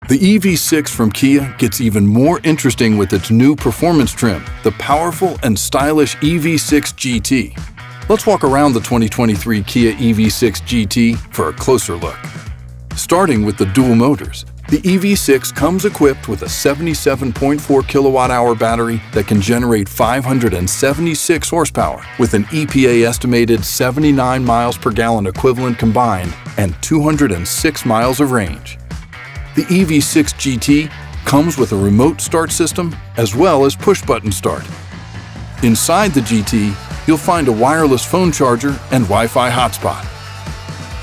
The EV6 from Kia gets even more interesting with its new performance trim, the powerful and stylish EV6 GT. Let's walk around the 2023 Kia EV6 GT for a closer look. Starting with the dual motors, the EV6 comes equipped with a 77.4 kilowatt-hour battery that can generate 576 horsepower with an EPA estimated 79 miles per gallon equivalent combined and 206 miles of range. The EV6 GT comes with a remote start system as well as push-button start. Inside the GT, you'll find a wireless phone charger and Wi-Fi hotspot.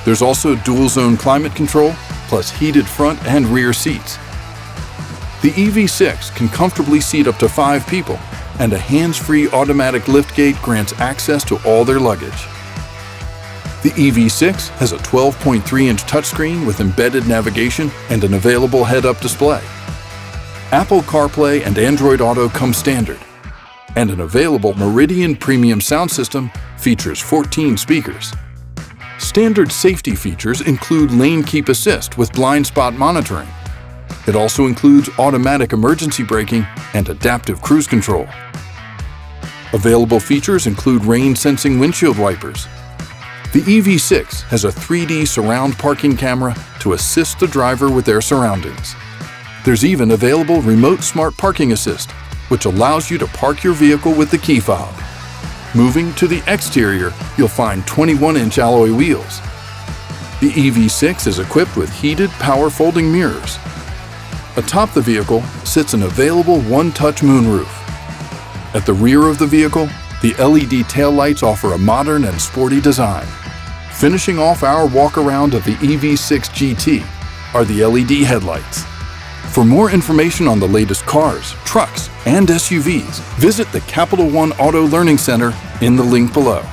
There's also dual-zone climate control, plus heated front and rear seats. The EV6 can comfortably seat up to 5 people, and a hands-free automatic liftgate grants access to all their luggage. The EV6 has a 12.3-inch touchscreen with embedded navigation and an available head-up display. Apple CarPlay and Android Auto come standard, and an available Meridian premium sound system features 14 speakers. Standard safety features include lane keep assist with blind spot monitoring. It also includes automatic emergency braking and adaptive cruise control. Available features include rain-sensing windshield wipers. The EV6 has a 3D surround parking camera to assist the driver with their surroundings. There's even available remote smart parking assist, which allows you to park your vehicle with the key fob. Moving to the exterior, you'll find 21-inch alloy wheels. The EV6 is equipped with heated power folding mirrors. Atop the vehicle sits an available one-touch moonroof. At the rear of the vehicle, the LED taillights offer a modern and sporty design. Finishing off our walk-around of the EV6 GT are the LED headlights. For more information on the latest cars, trucks, and SUVs, visit the Capital One Auto Learning Center in the link below.